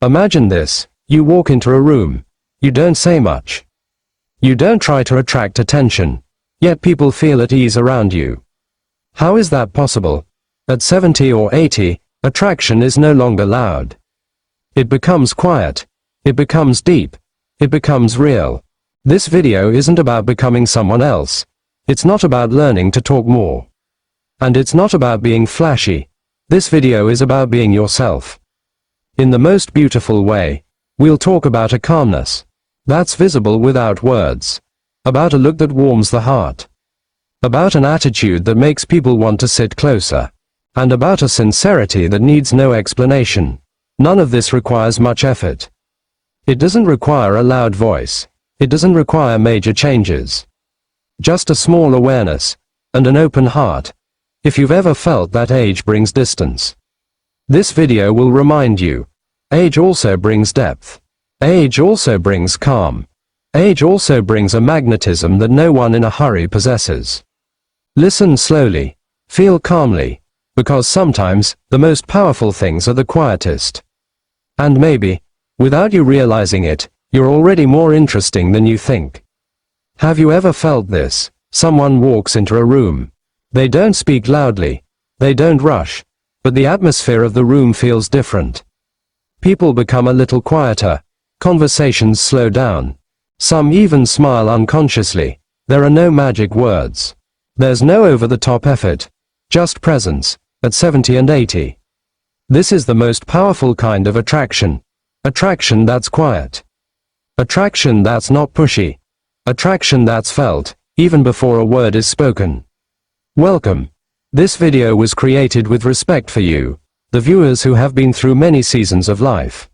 Imagine this: you walk into a room. You don't say much. You don't try to attract attention. Yet people feel at ease around you. How is that possible? At 70 or 80, attraction is no longer loud. It becomes quiet. It becomes deep. It becomes real. This video isn't about becoming someone else. It's not about learning to talk more. And it's not about being flashy. This video is about being yourself. In the most beautiful way, we'll talk about a calmness that's visible without words. About a look that warms the heart. About an attitude that makes people want to sit closer. And about a sincerity that needs no explanation. None of this requires much effort. It doesn't require a loud voice. It doesn't require major changes. Just a small awareness, and an open heart. If you've ever felt that age brings distance, this video will remind you. Age also brings depth. Age also brings calm. Age also brings a magnetism that no one in a hurry possesses. Listen slowly. Feel calmly. Because sometimes, the most powerful things are the quietest. And maybe, without you realizing it, you're already more interesting than you think. Have you ever felt this? Someone walks into a room. They don't speak loudly. They don't rush. But the atmosphere of the room feels different. People become a little quieter. Conversations slow down. Some even smile unconsciously. There are no magic words. There's no over-the-top effort. Just presence. At 70 and 80. This is the most powerful kind of attraction. Attraction that's quiet. Attraction that's not pushy. Attraction that's felt, even before a word is spoken. Welcome. This video was created with respect for you, the viewers who have been through many seasons of life.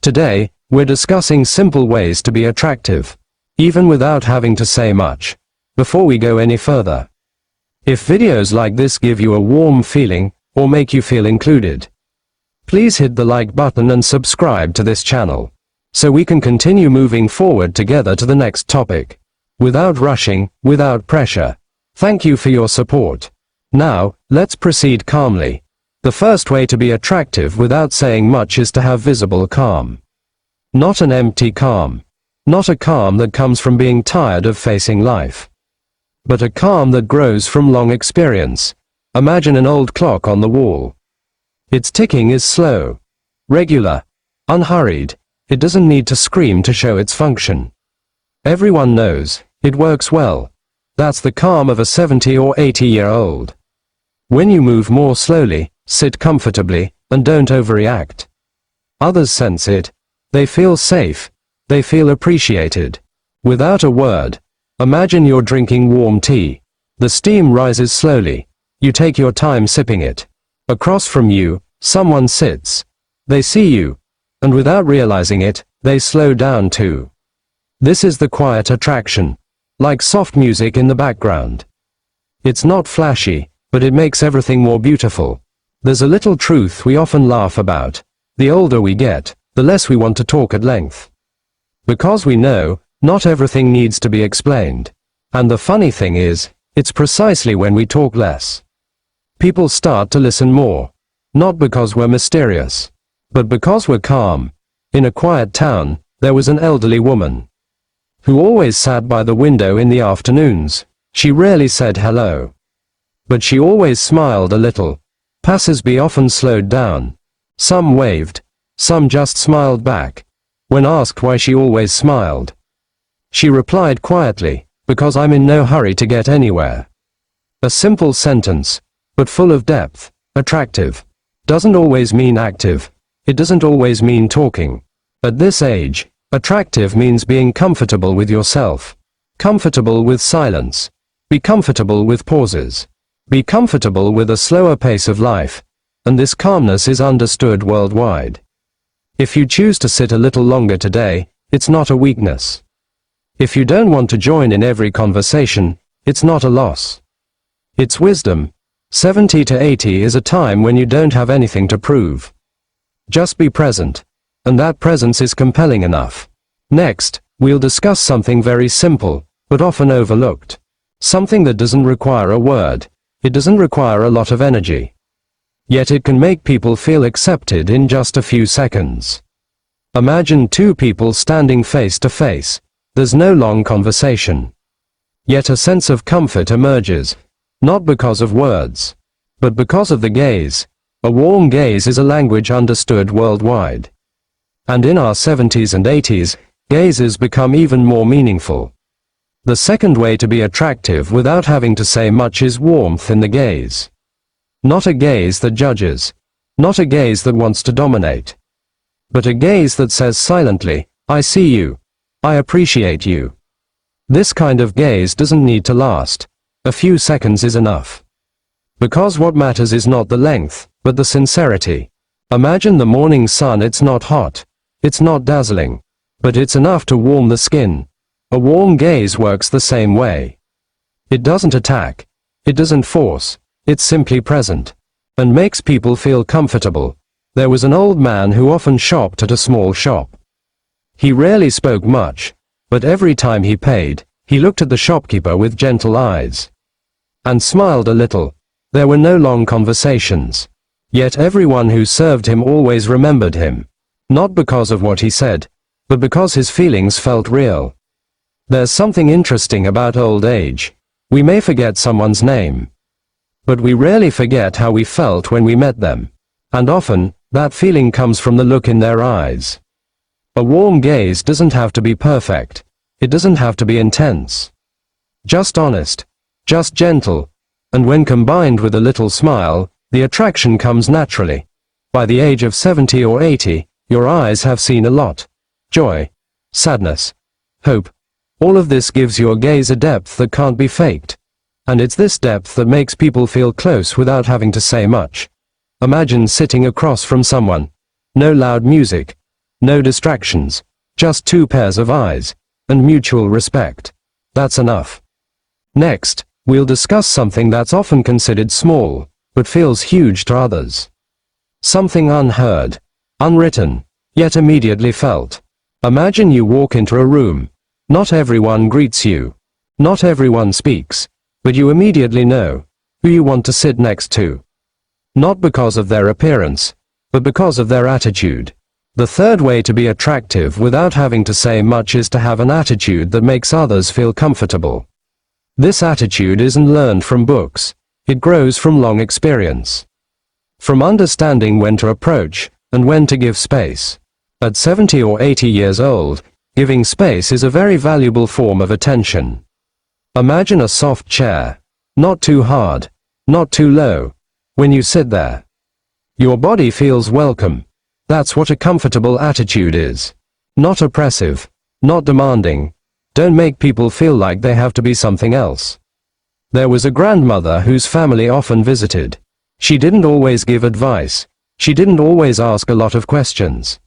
Today, we're discussing simple ways to be attractive, even without having to say much. Before we go any further, if videos like this give you a warm feeling, or make you feel included, please hit the like button and subscribe to this channel, so we can continue moving forward together to the next topic. Without rushing, without pressure. Thank you for your support. Now, let's proceed calmly. The first way to be attractive without saying much is to have visible calm. Not an empty calm. Not a calm that comes from being tired of facing life. But a calm that grows from long experience. Imagine an old clock on the wall. Its ticking is slow, regular, unhurried. It doesn't need to scream to show its function. Everyone knows, it works well. That's the calm of a 70 or 80-year-old. When you move more slowly, sit comfortably, and don't overreact. Others sense it. They feel safe. They feel appreciated. Without a word. Imagine you're drinking warm tea. The steam rises slowly. You take your time sipping it. Across from you, someone sits. They see you. And without realizing it, they slow down too. This is the quiet attraction. Like soft music in the background. It's not flashy, but it makes everything more beautiful. There's a little truth we often laugh about. The older we get, the less we want to talk at length. Because we know, not everything needs to be explained. And the funny thing is, it's precisely when we talk less. People start to listen more. Not because we're mysterious, but because we're calm. In a quiet town, there was an elderly woman who always sat by the window in the afternoons. She rarely said hello. But she always smiled a little. Passers-by often slowed down. Some waved. Some just smiled back. When asked why she always smiled, she replied quietly, "Because I'm in no hurry to get anywhere." A simple sentence, but full of depth. Attractive doesn't always mean active. It doesn't always mean talking. At this age, attractive means being comfortable with yourself. Comfortable with silence. Be comfortable with pauses. Be comfortable with a slower pace of life. And this calmness is understood worldwide. If you choose to sit a little longer today, it's not a weakness. If you don't want to join in every conversation, it's not a loss. It's wisdom. 70 to 80 is a time when you don't have anything to prove. Just be present. And that presence is compelling enough. Next, we'll discuss something very simple, but often overlooked. Something that doesn't require a word. It doesn't require a lot of energy. Yet it can make people feel accepted in just a few seconds. Imagine two people standing face to face. There's no long conversation. Yet a sense of comfort emerges, not because of words, but because of the gaze. A warm gaze is a language understood worldwide. And in our 70s and 80s, gazes become even more meaningful. The second way to be attractive without having to say much is warmth in the gaze. Not a gaze that judges, not a gaze that wants to dominate, but a gaze that says silently, I see you, I appreciate you. This kind of gaze doesn't need to last. A few seconds is enough. Because what matters is not the length, but the sincerity. Imagine the morning sun. It's not hot, it's not dazzling, but it's enough to warm the skin. A warm gaze works the same way. It doesn't attack, it doesn't force, it's simply present, and makes people feel comfortable. There was an old man who often shopped at a small shop. He rarely spoke much, but every time he paid, he looked at the shopkeeper with gentle eyes, and smiled a little. There were no long conversations. Yet everyone who served him always remembered him. Not because of what he said, but because his feelings felt real. There's something interesting about old age. We may forget someone's name, but we rarely forget how we felt when we met them. And often, that feeling comes from the look in their eyes. A warm gaze doesn't have to be perfect. It doesn't have to be intense. Just honest, just gentle, and when combined with a little smile, the attraction comes naturally. By the age of 70 or 80, your eyes have seen a lot. Joy, sadness, hope. All of this gives your gaze a depth that can't be faked. And it's this depth that makes people feel close without having to say much. Imagine sitting across from someone. No loud music, no distractions, just two pairs of eyes, and mutual respect. That's enough. Next, we'll discuss something that's often considered small, but feels huge to others. Something unheard, unwritten, yet immediately felt. Imagine you walk into a room. Not everyone greets you. Not everyone speaks, but you immediately know who you want to sit next to. Not because of their appearance, but because of their attitude. The third way to be attractive without having to say much is to have an attitude that makes others feel comfortable. This attitude isn't learned from books. It grows from long experience. From understanding when to approach, and when to give space. At 70 or 80 years old, giving space is a very valuable form of attention. Imagine a soft chair. Not too hard, not too low. When you sit there, your body feels welcome. That's what a comfortable attitude is. Not oppressive, not demanding. Don't make people feel like they have to be something else. There was a grandmother whose family often visited. She didn't always give advice. She didn't always ask a lot of questions.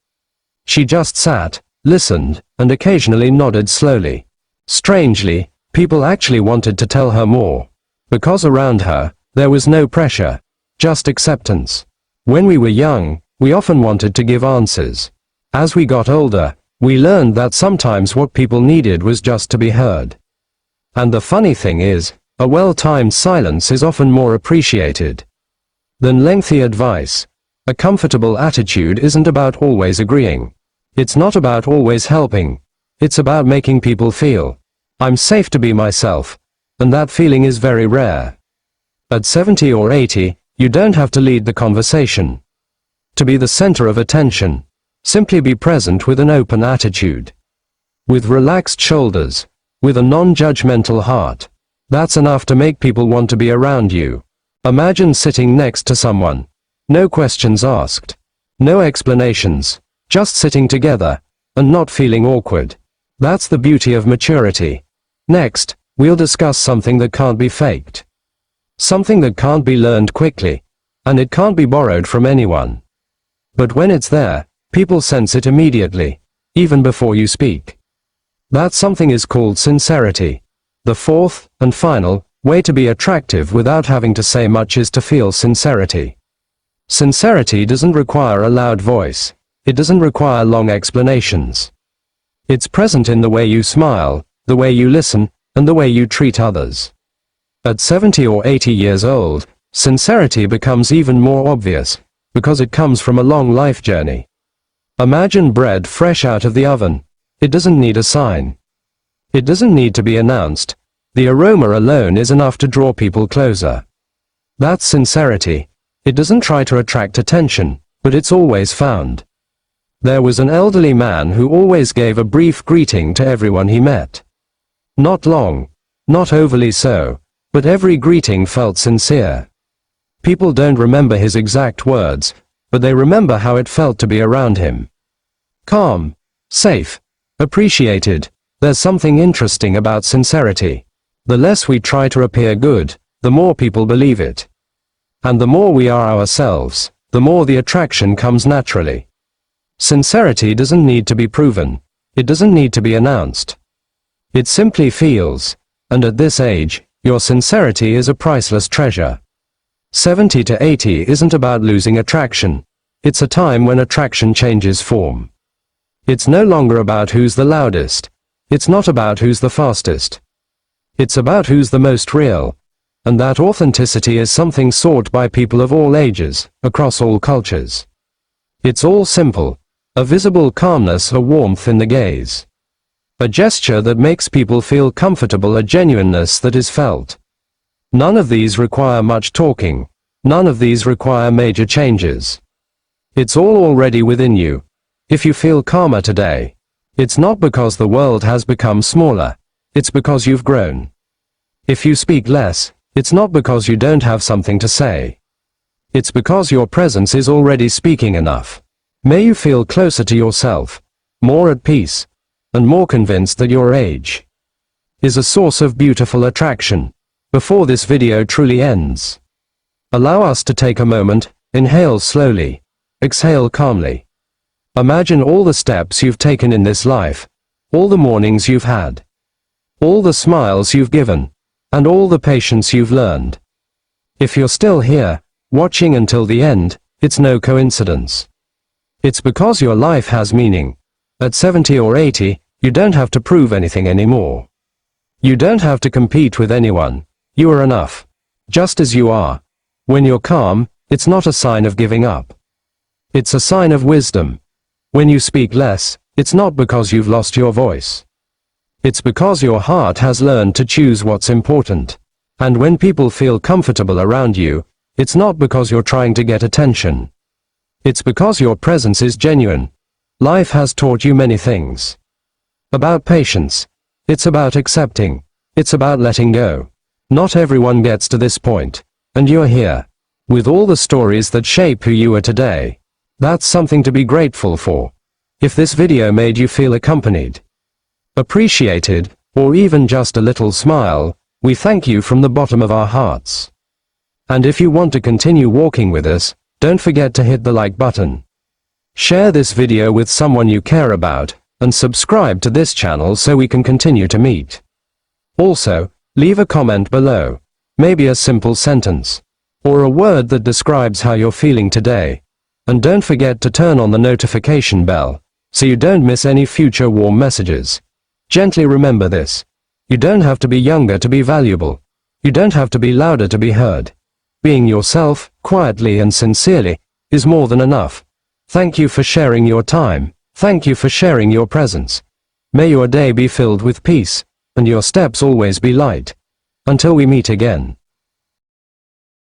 She just sat, listened, and occasionally nodded slowly. Strangely, people actually wanted to tell her more. Because around her, there was no pressure, just acceptance. When we were young, we often wanted to give answers. As we got older, we learned that sometimes what people needed was just to be heard. And the funny thing is, a well-timed silence is often more appreciated than lengthy advice. A comfortable attitude isn't about always agreeing. It's not about always helping. It's about making people feel, I'm safe to be myself, and that feeling is very rare. At 70 or 80, you don't have to lead the conversation. To be the center of attention. Simply be present with an open attitude. With relaxed shoulders. With a non-judgmental heart. That's enough to make people want to be around you. Imagine sitting next to someone. No questions asked. No explanations. Just sitting together, and not feeling awkward. That's the beauty of maturity. Next, we'll discuss something that can't be faked. Something that can't be learned quickly. And it can't be borrowed from anyone. But when it's there, people sense it immediately, even before you speak. That something is called sincerity. The fourth, and final, way to be attractive without having to say much is to feel sincerity. Sincerity doesn't require a loud voice. It doesn't require long explanations. It's present in the way you smile, the way you listen, and the way you treat others. At 70 or 80 years old, sincerity becomes even more obvious, because it comes from a long life journey. Imagine bread fresh out of the oven. It doesn't need a sign. It doesn't need to be announced. The aroma alone is enough to draw people closer. That's sincerity. It doesn't try to attract attention, but it's always found. There was an elderly man who always gave a brief greeting to everyone he met. Not long, not overly so, but every greeting felt sincere. People don't remember his exact words, but they remember how it felt to be around him. Calm, safe, appreciated. There's something interesting about sincerity. The less we try to appear good, the more people believe it. And the more we are ourselves, the more the attraction comes naturally. Sincerity doesn't need to be proven. It doesn't need to be announced. It simply feels, and at this age, your sincerity is a priceless treasure. 70 to 80 isn't about losing attraction. It's a time when attraction changes form. It's no longer about who's the loudest. It's not about who's the fastest. It's about who's the most real. And that authenticity is something sought by people of all ages, across all cultures. It's all simple. A visible calmness, a warmth in the gaze. A gesture that makes people feel comfortable, a genuineness that is felt. None of these require much talking. None of these require major changes. It's all already within you. If you feel calmer today, it's not because the world has become smaller. It's because you've grown. If you speak less, it's not because you don't have something to say. It's because your presence is already speaking enough. May you feel closer to yourself, more at peace, and more convinced that your age is a source of beautiful attraction. Before this video truly ends, allow us to take a moment. Inhale slowly, exhale calmly. Imagine all the steps you've taken in this life, all the mornings you've had, all the smiles you've given, and all the patience you've learned. If you're still here, watching until the end, it's no coincidence. It's because your life has meaning. At 70 or 80, you don't have to prove anything anymore. You don't have to compete with anyone. You are enough. Just as you are. When you're calm, it's not a sign of giving up. It's a sign of wisdom. When you speak less, it's not because you've lost your voice. It's because your heart has learned to choose what's important. And when people feel comfortable around you, it's not because you're trying to get attention. It's because your presence is genuine. Life has taught you many things. About patience. It's about accepting. It's about letting go. Not everyone gets to this point. And you're here. With all the stories that shape who you are today. That's something to be grateful for. If this video made you feel accompanied, appreciated, or even just a little smile, we thank you from the bottom of our hearts. And if you want to continue walking with us, don't forget to hit the like button. Share this video with someone you care about, and subscribe to this channel so we can continue to meet. Also, leave a comment below, maybe a simple sentence, or a word that describes how you're feeling today. And don't forget to turn on the notification bell, so you don't miss any future warm messages. Gently remember this. You don't have to be younger to be valuable. You don't have to be louder to be heard. Being yourself, quietly and sincerely, is more than enough. Thank you for sharing your time. Thank you for sharing your presence. May your day be filled with peace, and your steps always be light. Until we meet again.